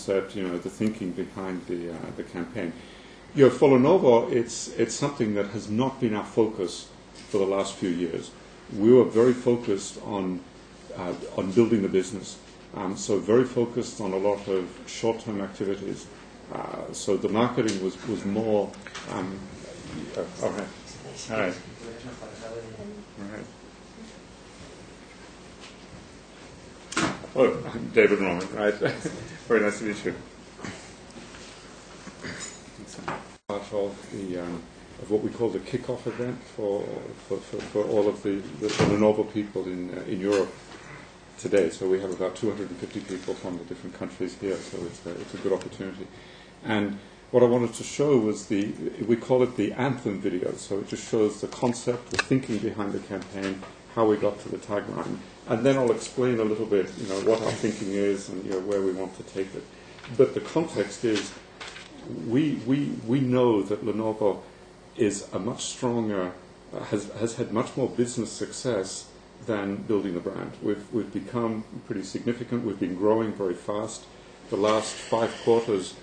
concept, the thinking behind the campaign. For Lenovo, it's something that has not been our focus for the last few years. We were very focused on building the business, so very focused on a lot of short-term activities. So the marketing was more. All right. All right. All right. Oh, I'm David Roman, right? Very nice to meet you. Part of what we call the kickoff event for all of the Lenovo people in Europe today. So we have about 250 people from the different countries here. So it's a good opportunity. And what I wanted to show was we call it the anthem video. So it just shows the concept, the thinking behind the campaign, how we got to the tagline. And then I'll explain a little bit, what our thinking is and where we want to take it. But the context is, we know that Lenovo is a much stronger, has had much more business success than building the brand. We've become pretty significant. We've been growing very fast. The last 5 quarters,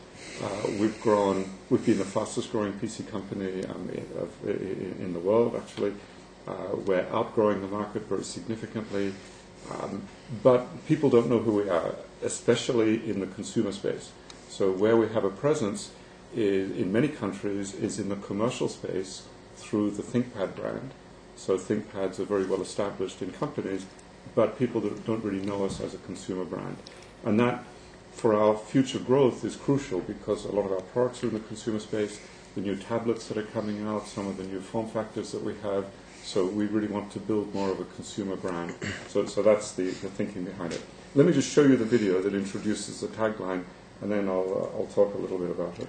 we've grown. We've been the fastest growing PC company in the world, actually. We're outgrowing the market very significantly. But people don't know who we are, especially in the consumer space. So where we have a presence in many countries is in the commercial space through the ThinkPad brand. So ThinkPads are very well established in companies, but people don't really know us as a consumer brand. And that, for our future growth, is crucial because a lot of our products are in the consumer space, the new tablets that are coming out, some of the new form factors that we have. So we really want to build more of a consumer brand. So that's the thinking behind it. Let me just show you the video that introduces the tagline, and then I'll talk a little bit about it.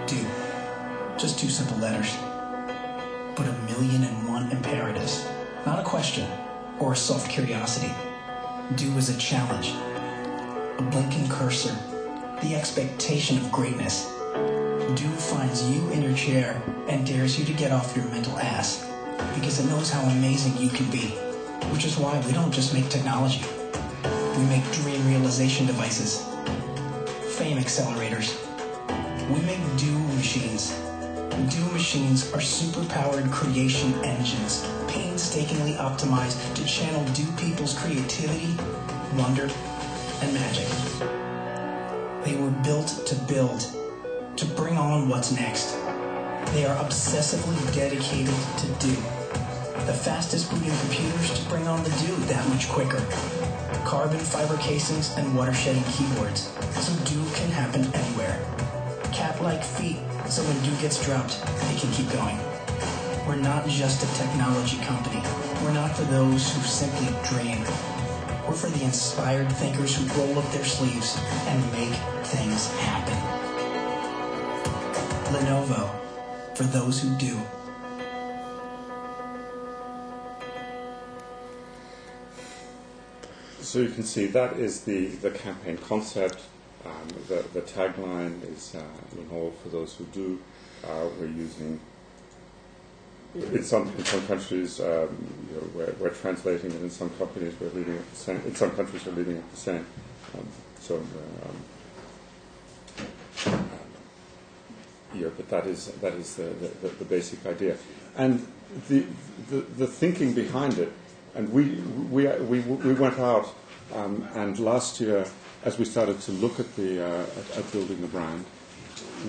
Do. Just 2 simple letters. But 1,000,001 imperatives. Not a question or a soft curiosity. Do is a challenge. A blinking cursor. The expectation of greatness. Do finds you in your chair and dares you to get off your mental ass because it knows how amazing you can be, which is why we don't just make technology. We make dream realization devices, fame accelerators. We make Do machines. Do machines are super-powered creation engines, painstakingly optimized to channel Do people's creativity, wonder, and magic. They were built to build, to bring on what's next. They are obsessively dedicated to Do. The fastest booting computers to bring on the Do that much quicker. Carbon fiber casings and water-shedding keyboards, so Do can happen anywhere. Cat-like feet, so when Do gets dropped, they can keep going. We're not just a technology company. We're not for those who simply dream. We're for the inspired thinkers who roll up their sleeves and make things happen. Lenovo, for those who do. So you can see that is the campaign concept. The tagline is Lenovo, for those who do. We're using, in some countries, we're translating it. In some companies, we're leaving it the same. In some countries, we're leaving it the same. But that is the basic idea, and the thinking behind it. And we went out and last year, as we started to look at at building the brand,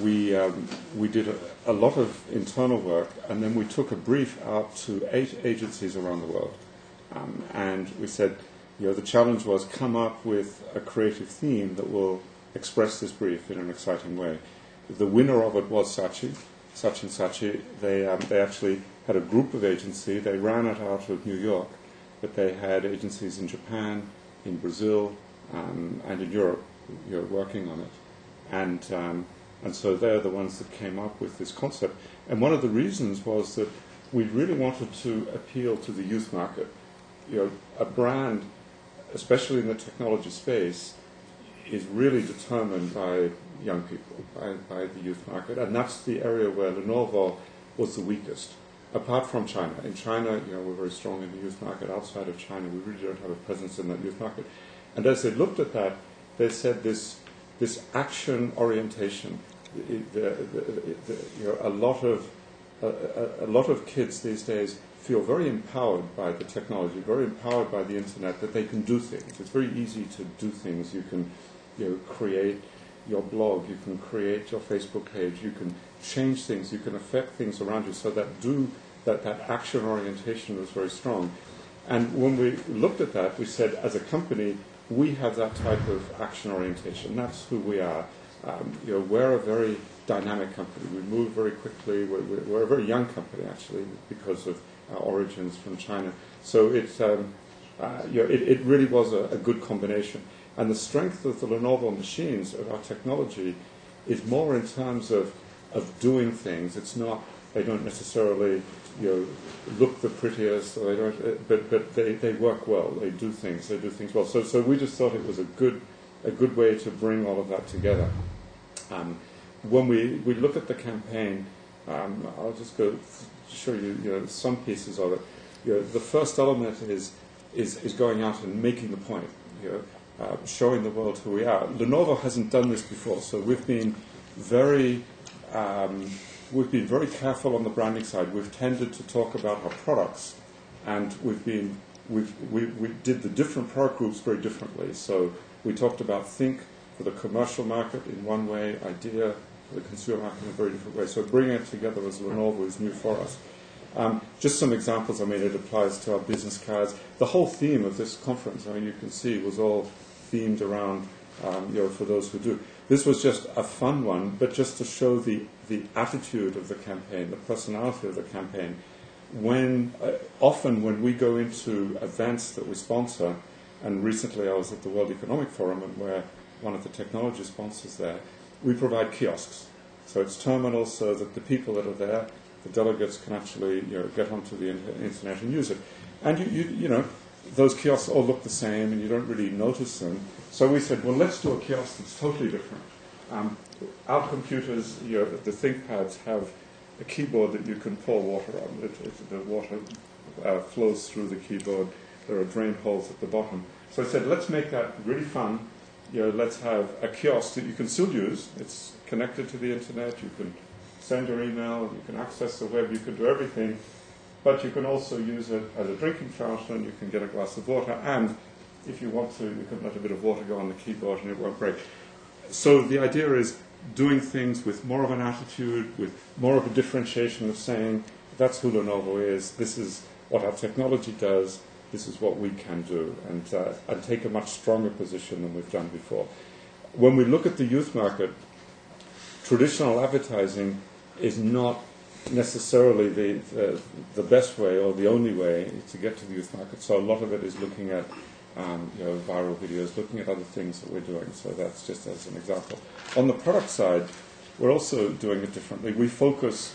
we did a lot of internal work, and then we took a brief out to 8 agencies around the world, and we said, the challenge was come up with a creative theme that will express this brief in an exciting way. The winner of it was Saatchi & Saatchi. They actually had a group of agencies. They ran it out of New York, but they had agencies in Japan, in Brazil, and in Europe working on it. And so they're the ones that came up with this concept. And one of the reasons was that we really wanted to appeal to the youth market. A brand, especially in the technology space, is really determined by young people, by the youth market, and that's the area where Lenovo was the weakest. Apart from China. In China, we're very strong in the youth market. Outside of China, we really don't have a presence in that youth market. And as they looked at that, they said this action orientation. A lot of kids these days feel very empowered by the technology, very empowered by the internet, that they can do things. It's very easy to do things. You can, create your blog, you can create your Facebook page, you can change things, you can affect things around you. So that action orientation was very strong. And when we looked at that, we said, as a company, we have that type of action orientation. That's who we are. We're a very dynamic company. We move very quickly. We're a very young company, actually, because of our origins from China. So it really was a good combination. And the strength of the Lenovo machines, of our technology, is more in terms of doing things. It's not, they don't necessarily look the prettiest, or they don't, but they work well. They do things well. So we just thought it was a good way to bring all of that together. When we look at the campaign, I'll just go show you, some pieces of it. The first element is going out and making the point. Showing the world who we are. Lenovo hasn't done this before, so we've been very careful on the branding side. We've tended to talk about our products, and we did the different product groups very differently. So we talked about Think for the commercial market in one way, Idea for the consumer market in a very different way. So bringing it together as Lenovo is new for us. Just some examples. It applies to our business cards. The whole theme of this conference, you can see, was all themed around, for those who do. This was just a fun one, but just to show the attitude of the campaign, the personality of the campaign. Often when we go into events that we sponsor, and recently I was at the World Economic Forum, and we're one of the technology sponsors there, we provide kiosks. So it's terminals so that the people that are there, the delegates, can actually get onto the internet and use it. And those kiosks all look the same, and you don't really notice them. So we said, well, let's do a kiosk that's totally different. Our computers, the ThinkPads, have a keyboard that you can pour water on. The water flows through the keyboard. There are drain holes at the bottom. So I said, let's make that really fun. Let's have a kiosk that you can still use. It's connected to the internet. You can send your email. You can access the web. You can do everything. But you can also use it as a drinking fountain. You can get a glass of water. And if you want to, you can let a bit of water go on the keyboard and it won't break. So the idea is doing things with more of an attitude, with more of a differentiation of saying, that's who Lenovo is. This is what our technology does. This is what we can do, and take a much stronger position than we've done before. When we look at the youth market, traditional advertising is not necessarily the best way or the only way to get to the youth market. So a lot of it is looking at viral videos, looking at other things that we're doing. So that's just as an example. On the product side, we're also doing it differently. We focus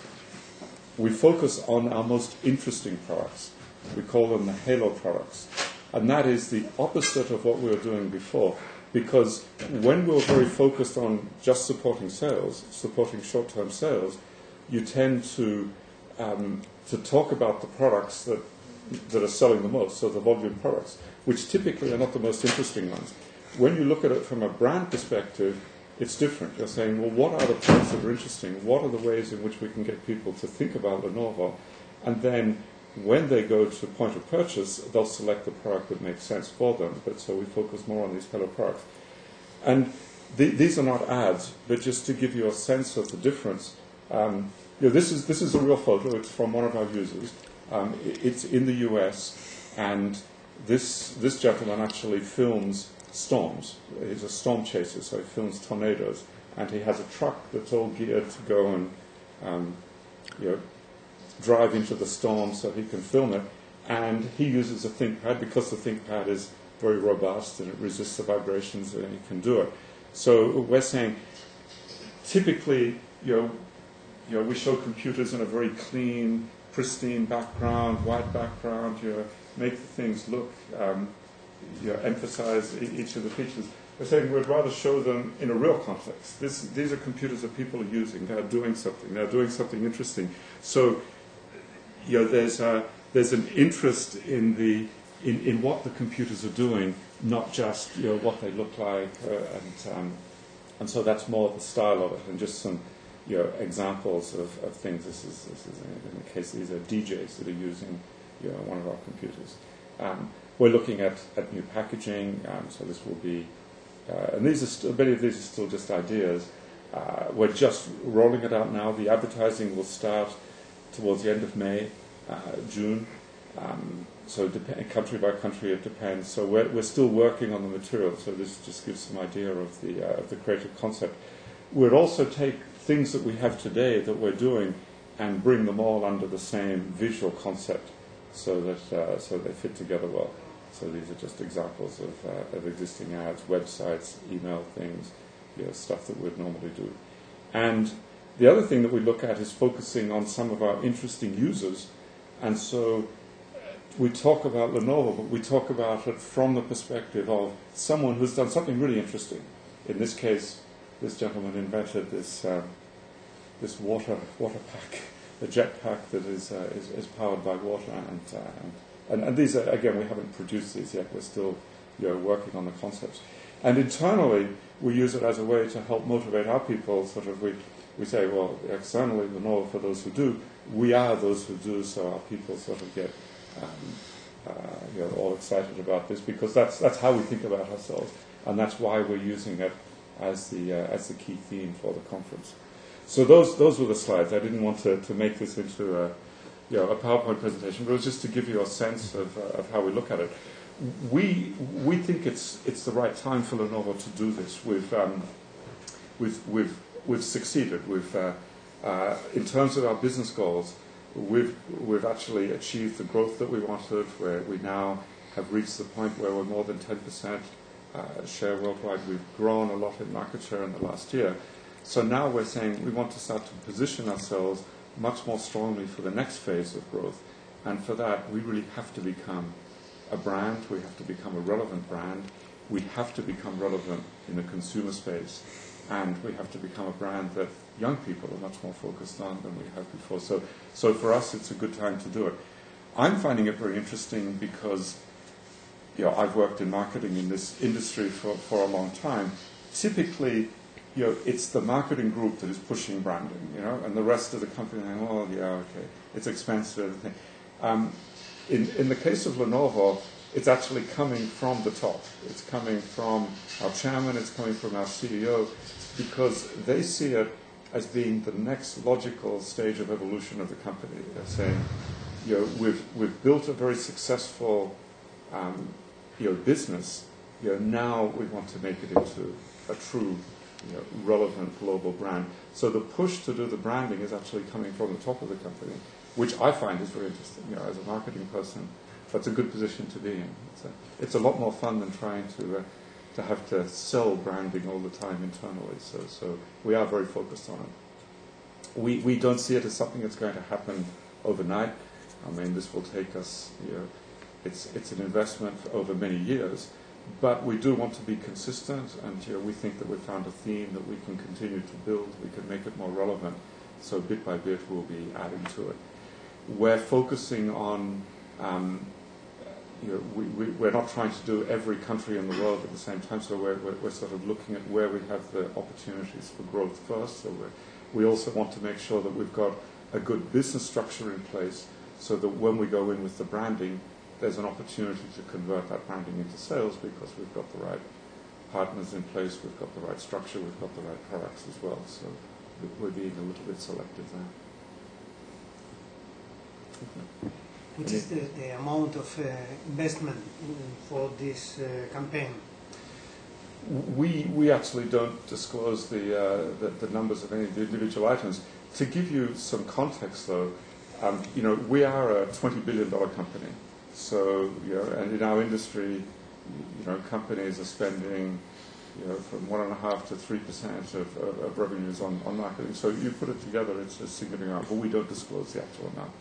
on our most interesting products. We call them the halo products. And that is the opposite of what we were doing before. Because when we were very focused on just supporting sales, supporting short-term sales, you tend to talk about the products that are selling the most, so the volume products, which typically are not the most interesting ones. When you look at it from a brand perspective, it's different. You're saying, well, what are the products that are interesting? What are the ways in which we can get people to think about Lenovo? And then when they go to point of purchase, they'll select the product that makes sense for them. But so we focus more on these fellow products. And these are not ads, but just to give you a sense of the difference. This is a real photo. It's from one of our users. It's in the US, and this gentleman actually films storms. He's a storm chaser, so he films tornadoes. And he has a truck that's all geared to go and drive into the storm so he can film it. And he uses a ThinkPad because the ThinkPad is very robust and it resists the vibrations, and he can do it. So we're saying, typically, we show computers in a very clean, pristine background, white background. Make the things look, emphasize each of the features. we're saying we'd rather show them in a real context. These are computers that people are using. They're doing something. They're doing something interesting. So, there's an interest in what the computers are doing, not just what they look like, and so that's more the style of it, and just some examples of things. This is in the case these are DJs that are using one of our computers. We're looking at new packaging, so this will be, and many of these are still just ideas. We're just rolling it out now. The advertising will start towards the end of May, June. So country by country it depends. So we're still working on the material. So this just gives some idea of the creative concept. We'd also take things that we have today that we're doing and bring them all under the same visual concept, so that so they fit together well. So these are just examples of existing ads, websites, email things, stuff that we'd normally do. And the other thing that we look at is focusing on some of our interesting users. And so we talk about Lenovo, but we talk about it from the perspective of someone who's done something really interesting. In this case, this gentleman invented this water pack, a jet pack that is powered by water, and these are, again, we haven't produced these yet. We're still working on the concepts. And internally, we use it as a way to help motivate our people. Sort of, we say, well, externally, Lenovo, for those who do, we are those who do. So our people sort of get all excited about this, because that's how we think about ourselves, and that's why we're using it as the key theme for the conference. So those were the slides. I didn't want to make this into a PowerPoint presentation, but it was just to give you a sense of how we look at it. We think it's the right time for Lenovo to do this. We've succeeded. In terms of our business goals, we've actually achieved the growth that we wanted, where we now have reached the point where we're more than 10% share worldwide. We've grown a lot in market share in the last year. So now we're saying we want to start to position ourselves much more strongly for the next phase of growth. And for that, we really have to become a brand. We have to become a relevant brand. We have to become relevant in the consumer space. And we have to become a brand that young people are much more focused on than we have before. So for us, it's a good time to do it. I'm finding it very interesting because I've worked in marketing in this industry for a long time. Typically, it's the marketing group that is pushing branding, and the rest of the company saying, oh, yeah, okay, it's expensive. In the case of Lenovo, it's actually coming from the top. It's coming from our chairman, it's coming from our CEO, because they see it as being the next logical stage of evolution of the company. They're saying, we've built a very successful business. Now we want to make it into a true relevant global brand. So the push to do the branding is actually coming from the top of the company, which I find is very interesting. As a marketing person, that's a good position to be in. It's a lot more fun than trying to have to sell branding all the time internally. So we are very focused on it. We don't see it as something that's going to happen overnight. I mean, this will take us, it's an investment over many years, but we do want to be consistent, and we think that we've found a theme that we can continue to build. We can make it more relevant, so bit by bit we'll be adding to it. We're focusing on, we're not trying to do every country in the world at the same time, so we're sort of looking at where we have the opportunities for growth first. So we also want to make sure that we've got a good business structure in place, so that when we go in with the branding, there's an opportunity to convert that branding into sales, because we've got the right partners in place, we've got the right structure, we've got the right products as well. So we're being a little bit selective there. Okay. What is the amount of investment for this campaign? We actually don't disclose the numbers of any of the individual items. To give you some context, though, we are a $20 billion company. So, and in our industry, companies are spending, from 1.5% to 3% of revenues on marketing. So you put it together, it's a significant amount, but we don't disclose the actual amount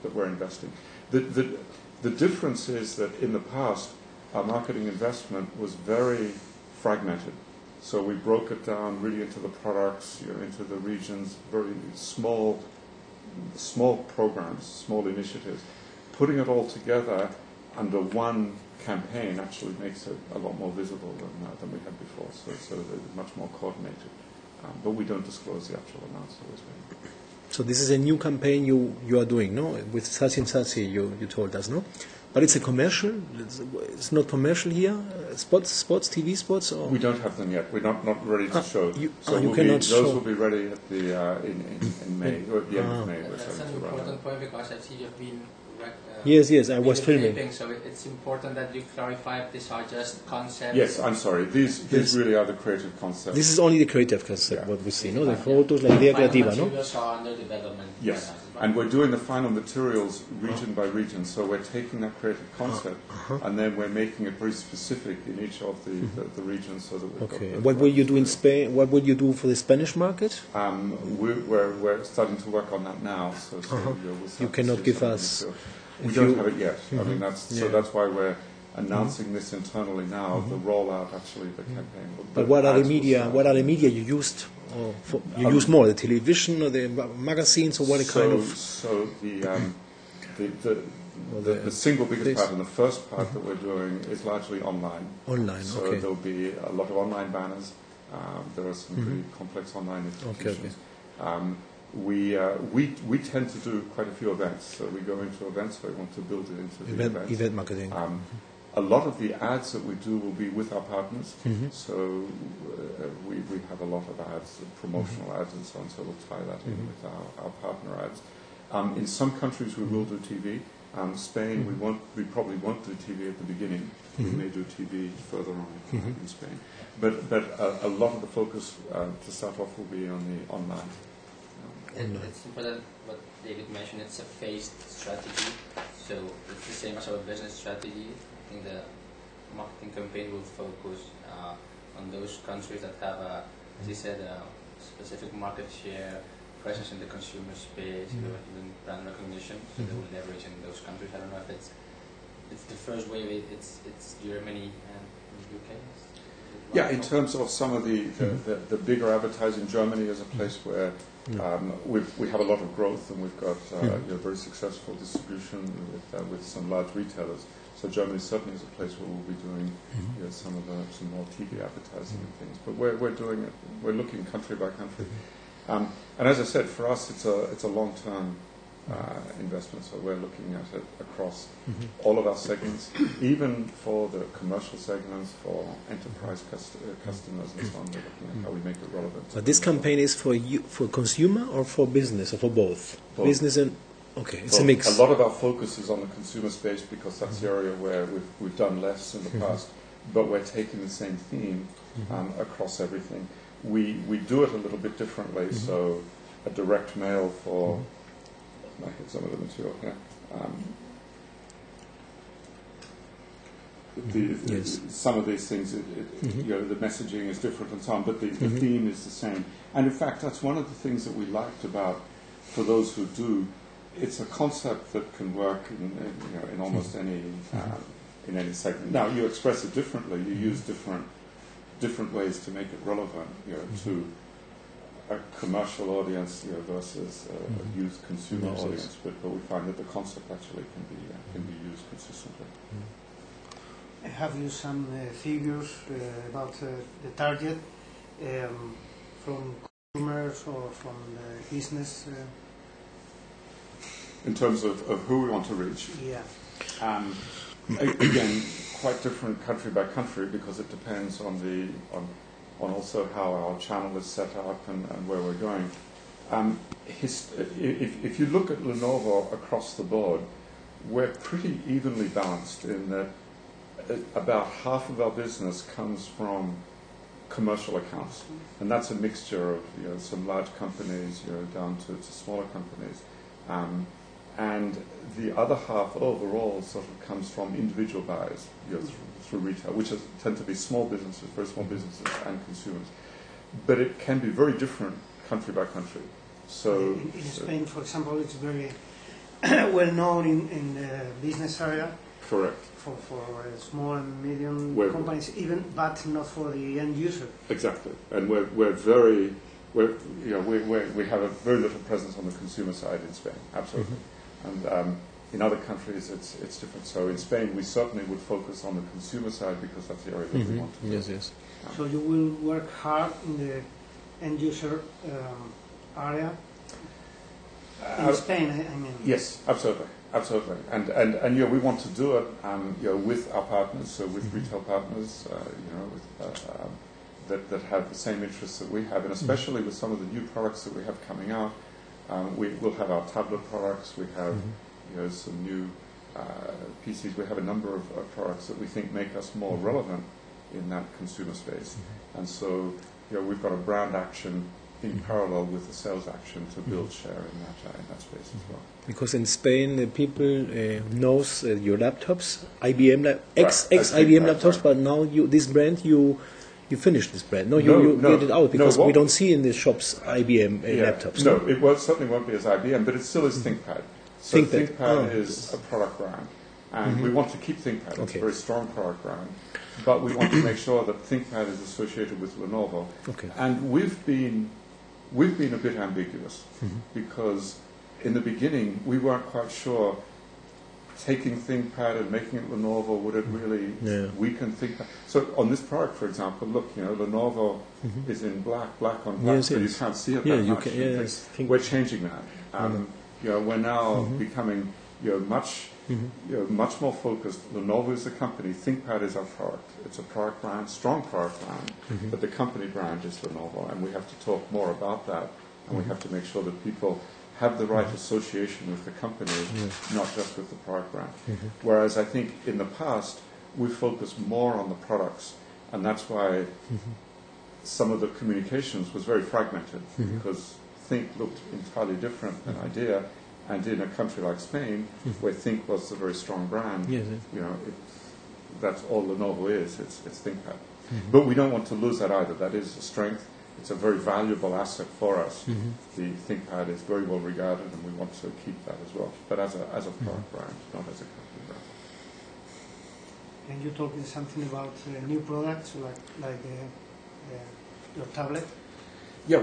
that we're investing. The difference is that in the past, our marketing investment was very fragmented. So we broke it down really into the products, into the regions, very small programs, small initiatives. Putting it all together under one campaign actually makes it a lot more visible than we had before. So it's much more coordinated. But we don't disclose the actual amounts always. So this is a new campaign you are doing, no? With Sasi and Sasi, you told us, no? But it's a commercial. It's not commercial here. Sports, TV spots. Or? We don't have them yet. We're not ready to show. You we'll cannot show. Those will be ready at the in May or at the end of May. That's an important point because I see you've been. Yes, I was filming. So it's important that you clarify if these are just concepts. Yes, I'm sorry. These really are the creative concepts. This is only the creative concept, what we see, no? The photos, la idea creativa, no? Materials are under development. Yes, and we're doing the final materials region by region. So we're taking that creative concept and then we're making it very specific in each of the regions. So that we've got what will you do in Spain? What will you do for the Spanish market? We're starting to work on that now. So you cannot give us. We don't have it yet. I mean, that's why we're announcing this internally now. The rollout, actually, the campaign. But what are the media? What are the media you used? Or you use more the television or the magazines, or what kind of? So the single biggest part and the first part that we're doing is largely online. Online, so okay. There'll be a lot of online banners. There are some pretty complex online institutions. We tend to do quite a few events. So we go into events. We want to build it into the events. Event marketing. A lot of the ads that we do will be with our partners. So we have a lot of ads, promotional ads and so on. So we'll tie that in with our partner ads. In some countries we will do TV. Spain we probably won't do TV at the beginning. We may do TV further on in Spain. But a lot of the focus to start off will be on the online. It's important what David mentioned. It's a phased strategy, so it's the same as our business strategy. I think the marketing campaign will focus on those countries that have, as he said, a specific market share, presence in the consumer space, even brand recognition. So they will leverage in those countries. I don't know if it's the first wave. It's Germany and UK. Yeah, in terms of some of the bigger advertising, Germany is a place where we have a lot of growth, and we've got very successful distribution with some large retailers. So Germany certainly is a place where we'll be doing some more TV advertising and things. But we're doing it. We're looking country by country, and as I said, for us it's a long-term investment. So we're looking at it across all of our segments, even for the commercial segments, for enterprise customers and so on. We're looking at how we make it relevant. But this campaign is for consumer or for business or for both? Business and it's a mix. A lot of our focus is on the consumer space because that's the area where we've done less in the past. But we're taking the same theme across everything. We do it a little bit differently. So a direct mail for. I hit some of the material here. Some of these things, the messaging is different and so on, but the theme is the same. And in fact, that's one of the things that we liked about, for those who do, it's a concept that can work in almost any in any segment. Now, you express it differently. You use different ways to make it relevant, to a commercial audience versus a youth consumer audience, but we find that the concept actually can be used consistently. Have you some figures about the target from consumers or from the business? In terms of who we want to reach? Yeah. Again, quite different country by country because it depends on also how our channel is set up and where we're going. If you look at Lenovo across the board, we're pretty evenly balanced in that about half of our business comes from commercial accounts, and that's a mixture of some large companies down to smaller companies, and the other half overall sort of comes from individual buyers through retail, which tend to be small businesses, very small businesses, and consumers. But it can be very different country by country. So in Spain, for example, it's very well known in the business area Correct. For small and medium We're- companies, even, but not for the end user. Exactly, and we have a very little presence on the consumer side in Spain, absolutely, and in other countries it's different. So in Spain we certainly would focus on the consumer side because that's the area that we want to. Yes. So you will work hard in the end user area in Spain, I mean. Yes, absolutely. And we want to do it, with our partners, so with retail partners, that have the same interests that we have, and especially with some of the new products that we have coming out. We'll have our tablet products. We have, some new PCs. We have a number of products that we think make us more relevant in that consumer space, and so we've got a brand action in parallel with the sales action to build share in that space as well. Because in Spain, people knows your laptops, IBM, ex Right, IBM right, laptops, right. but now this brand, you finished this brand. No, No, you no, get it out because no, we don't see in the shops IBM laptops. No, it certainly won't be as IBM, but it still is ThinkPad. So ThinkPad is a product brand, and we want to keep ThinkPad. It's a very strong product brand, but we want to make sure that ThinkPad is associated with Lenovo. Okay. And we've been a bit ambiguous because in the beginning we weren't quite sure taking ThinkPad and making it Lenovo, would it really weaken ThinkPad? So on this product, for example, look, Lenovo is in black on black, so you can't see it that much. We're changing that. We're now becoming much more focused. Lenovo is the company. ThinkPad is our product. It's a product brand, strong product brand, but the company brand is Lenovo, and we have to talk more about that, and we have to make sure that people have the right association with the company, not just with the product brand. Whereas I think in the past, we focused more on the products, and that's why some of the communications was very fragmented, because Think looked entirely different than Idea, and in a country like Spain, where Think was the very strong brand, that's all Lenovo is. It's ThinkPad. But we don't want to lose that either. That is a strength. It's a very valuable asset for us. The ThinkPad is very well regarded, and we want to keep that as well. But as a product brand, not as a company brand. Can you talk something about new products like your tablet? Yeah,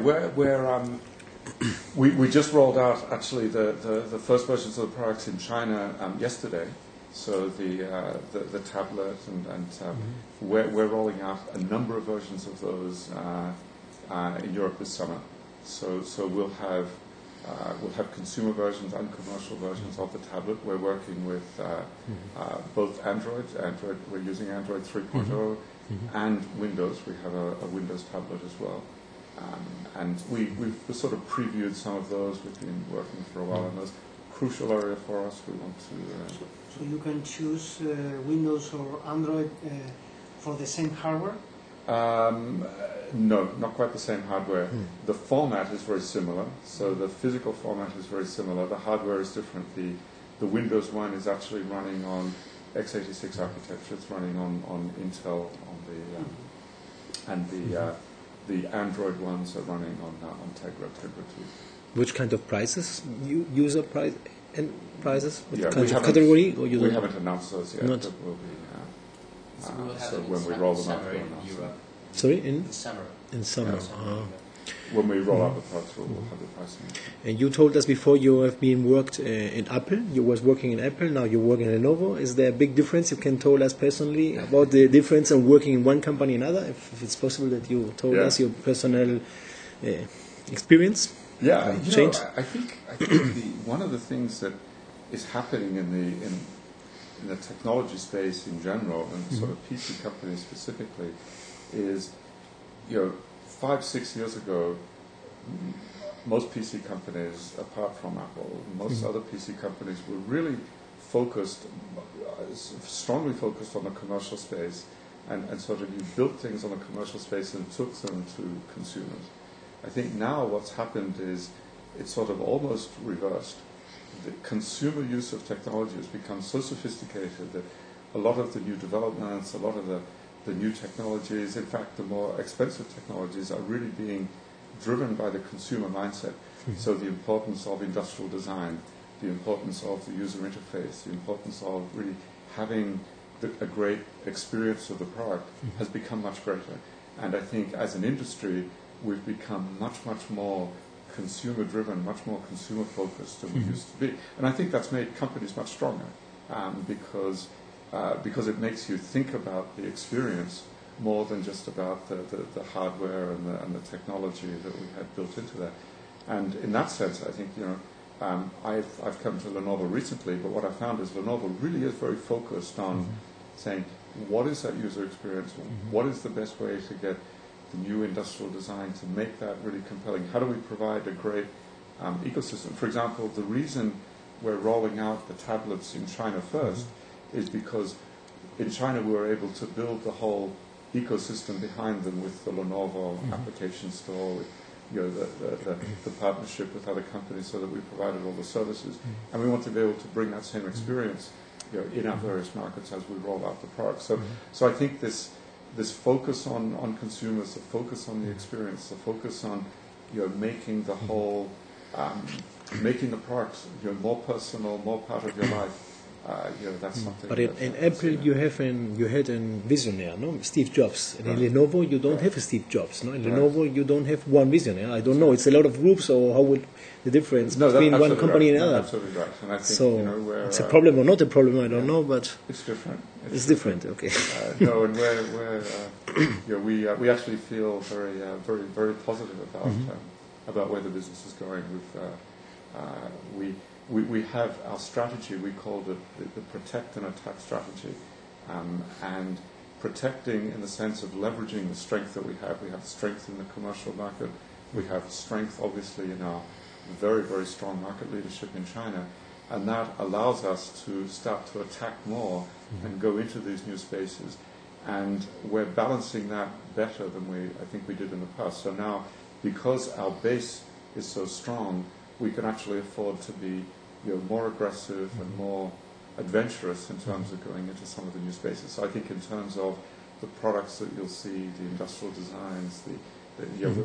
we just rolled out actually the first versions of the products in China yesterday. So the tablet and we're rolling out a number of versions of those in Europe this summer. So we'll have consumer versions and commercial versions of the tablet. We're working with both Android. We're using Android 3.0 and Windows. We have a Windows tablet as well. And we've sort of previewed some of those. We've been working for a while on those. Crucial area for us. We want to. So you can choose Windows or Android for the same hardware? No, not quite the same hardware. The format is very similar. So the physical format is very similar. The hardware is different. The Windows one is actually running on x86 architecture. It's running on Intel the Android ones are running on Tegra 2. Which kind of prices? User price and prices? What kind we of category? Or you we don't haven't announced those yet. Not. But we'll be, So we'll have so it when we in roll them out, summer we'll in announce Europe. Sorry, In summer. in summer. Yeah. When we roll out the products, we'll have the pricing. And you told us before you have been worked in Apple. You was working in Apple. Now you work in Lenovo. Is there a big difference? You can tell us personally about the difference of working in one company and another. If it's possible that you told us your personal experience. Yeah, change. I think one of the things that is happening in the technology space in general, and sort of PC companies specifically, is 5-6 years ago, most PC companies, apart from Apple, most other PC companies were really strongly focused on the commercial space, and sort of you built things on the commercial space and took them to consumers. I think now what's happened is it's sort of almost reversed. The consumer use of technology has become so sophisticated that a lot of the new developments, a lot of the new technologies, in fact the more expensive technologies, are really being driven by the consumer mindset. So the importance of industrial design, the importance of the user interface, the importance of really having a great experience of the product has become much greater. And I think as an industry, we've become much, much more consumer-driven, much more consumer-focused than we used to be. And I think that's made companies much stronger because it makes you think about the experience more than just about the hardware and the technology that we had built into that. And in that sense, I think, I've come to Lenovo recently, but what I found is Lenovo really is very focused on saying, what is that user experience? What is the best way to get the new industrial design to make that really compelling? How do we provide a great ecosystem? For example, the reason we're rolling out the tablets in China first is because in China we were able to build the whole ecosystem behind them with the Lenovo application store, with the partnership with other companies, so that we provided all the services, and we want to be able to bring that same experience in our various markets as we roll out the product. So I think this focus on consumers, the focus on the experience, the focus on making the whole making the products more personal, more part of your life. That's something. But in Apple, you had a visionary, no, Steve Jobs. And in Lenovo, you don't have a Steve Jobs, no. In Lenovo, you don't have one visionary. I don't know. It's a lot of groups, or how would the difference between one company and another? Absolutely right. And I think, so it's a problem or not a problem, I don't know, but it's different. It's different. Okay. No, and we actually feel very very positive about where the business is going. We have our strategy, we called it the protect and attack strategy, and protecting in the sense of leveraging the strength that we have. We have strength in the commercial market, we have strength obviously in our very, very strong market leadership in China, and that allows us to start to attack more and go into these new spaces. And we're balancing that better than I think we did in the past. So now, because our base is so strong, we can actually afford to be more aggressive and more adventurous in terms of going into some of the new spaces. So I think in terms of the products that you'll see, the industrial designs,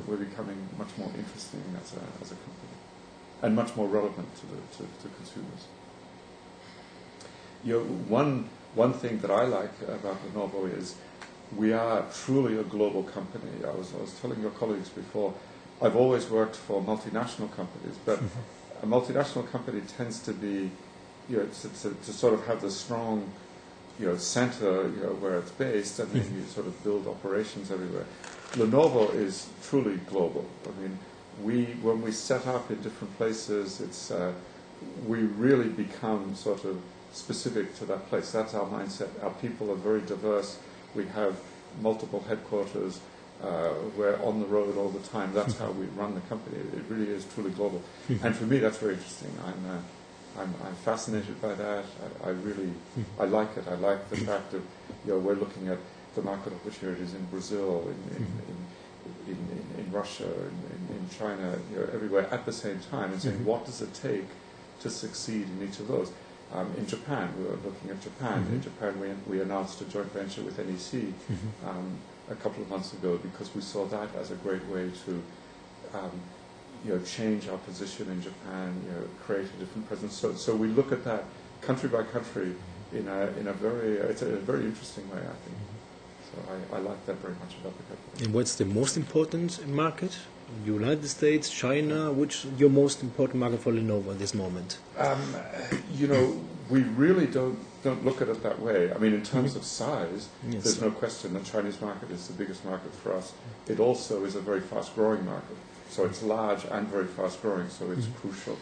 we're becoming much more interesting as a company, and much more relevant to consumers. One thing that I like about Lenovo is we are truly a global company. I was telling your colleagues before, I've always worked for multinational companies, but a multinational company tends to be, to sort of have the strong, center, where it's based, and then you sort of build operations everywhere. Lenovo is truly global. I mean, when we set up in different places, we really become sort of specific to that place. That's our mindset. Our people are very diverse. We have multiple headquarters. We're on the road all the time. That's how we run the company. It really is truly global, and for me, that's very interesting. I'm fascinated by that. I like it. I like the fact that we're looking at the market opportunities in Brazil, in Russia, in China, everywhere at the same time, and saying what does it take to succeed in each of those. In Japan, we were looking at Japan. In Japan, we announced a joint venture with NEC. A couple of months ago, because we saw that as a great way to change our position in Japan, create a different presence. So we look at that country by country in a very interesting way, I think. So I like that very much about the company. And what's the most important market? United States, China, which is your most important market for Lenovo at this moment? We really don't look at it that way. I mean, in terms of size, there's no question the Chinese market is the biggest market for us. It also is a very fast-growing market. So it's large and very fast-growing, so it's crucial.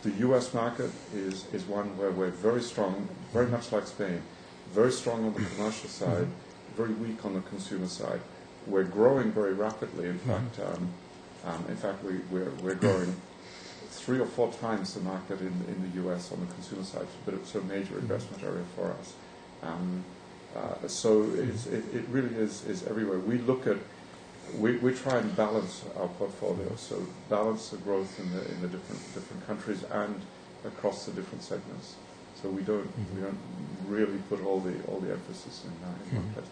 The US market is one where we're very strong, very much like Spain, very strong on the commercial side, very weak on the consumer side. We're growing very rapidly. In fact, we're growing 3 or 4 times the market in the US on the consumer side, but it's a major investment area for us. So it really is everywhere. We try and balance our portfolio, so balance the growth in the different countries and across the different segments. So we don't really put all the emphasis in one place.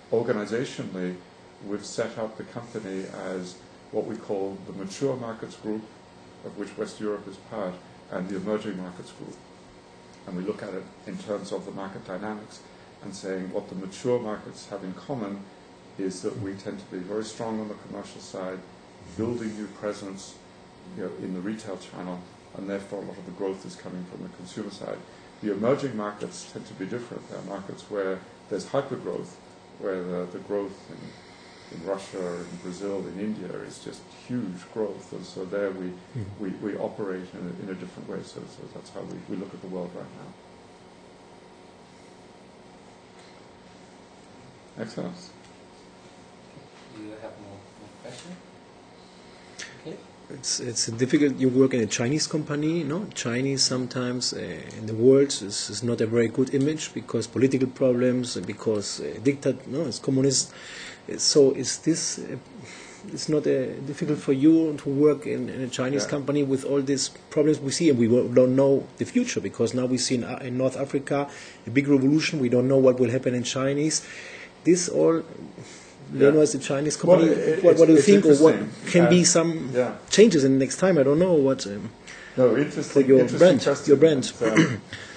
Organizationally, we've set up the company as what we call the mature markets group, of which West Europe is part, and the emerging markets group. and we look at it in terms of the market dynamics and saying what the mature markets have in common is that we tend to be very strong on the commercial side, building new presence, in the retail channel, and therefore a lot of the growth is coming from the consumer side. The emerging markets tend to be different. They're markets where there's hypergrowth, where the growth in Russia, in Brazil, in India is just huge growth, and so there we operate in a different way. So that's how we look at the world right now. Excellent. Do you have more questions? Okay. It's difficult. You work in a Chinese company, no? Chinese sometimes in the world is not a very good image because political problems, because it's communist. So is this? It's not difficult for you to work in a Chinese company with all these problems we see, and we don't know the future because now we see in North Africa a big revolution. We don't know what will happen in Chinese. This all. Lenovo is a Chinese company. Well, what do you think, or what can be some changes in the next time? I don't know what. Interesting. For your brand, question. your brand.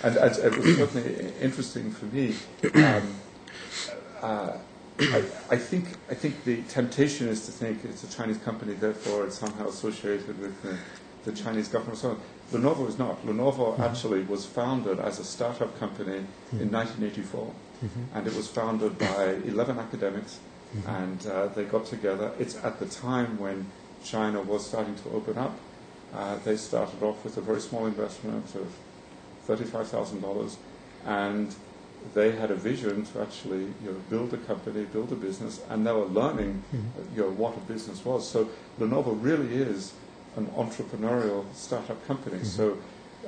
And it was certainly interesting for me. I think the temptation is to think it's a Chinese company, therefore it's somehow associated with the Chinese government. So Lenovo is not. Lenovo actually was founded as a startup company in 1984, and it was founded by 11 academics. And they got together. It's at the time when China was starting to open up. They started off with a very small investment of $35,000, and they had a vision to actually build a company, build a business, and they were learning what a business was. So Lenovo really is an entrepreneurial startup company. So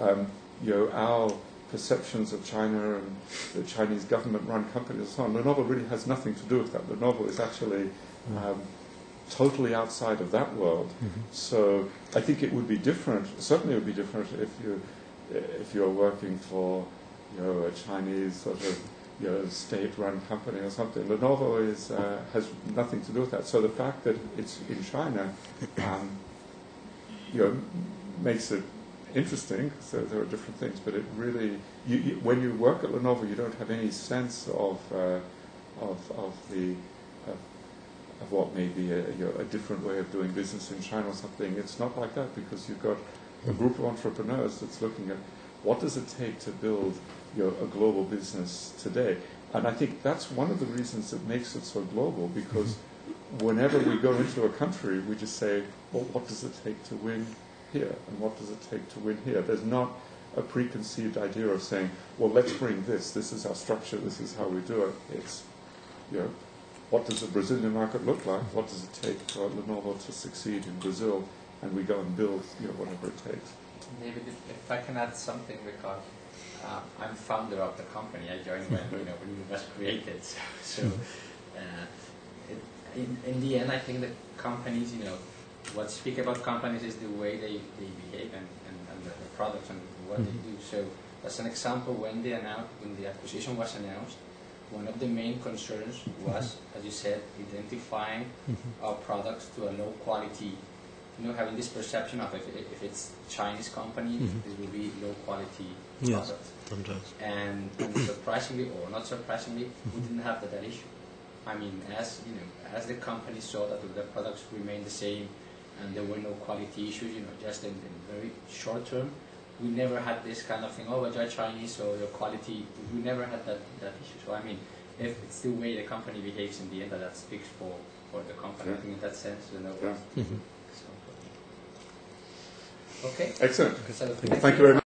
our perceptions of China and the Chinese government-run companies and so on, Lenovo really has nothing to do with that. Lenovo is actually totally outside of that world. So I think it would be different. Certainly, it would be different if you're working for a Chinese sort of state-run company or something. Lenovo has nothing to do with that. So the fact that it's in China, makes it interesting, so there are different things, but it really, when you work at Lenovo, you don't have any sense of what may be a different way of doing business in China or something. It's not like that because you've got a group of entrepreneurs that's looking at what does it take to build a global business today. And I think that's one of the reasons that makes it so global, because whenever we go into a country, we just say, well, what does it take to win here, and what does it take to win here? There's not a preconceived idea of saying, well, let's bring this is our structure, this is how we do it. It's, what does the Brazilian market look like? What does it take for Lenovo to succeed in Brazil? And we go and build, whatever it takes. David, if I can add something, because I'm founder of the company. I joined when it was created. So in the end, I think that companies, what speak about companies is the way they behave and the products and what they do. So as an example, when the acquisition was announced, one of the main concerns was, as you said, identifying our products to a low quality, having this perception of if it's Chinese company, this will be low quality products. Sometimes. And surprisingly, or not surprisingly, we didn't have that issue. I mean, as the company saw that the products remained the same and there were no quality issues, just in very short term, we never had this kind of thing, oh, but you're Chinese, so your quality, we never had that issue. So I mean, if it's the way the company behaves in the end, that speaks for the company. I think in that sense, Yeah. Okay. Excellent. So, Thank you very much.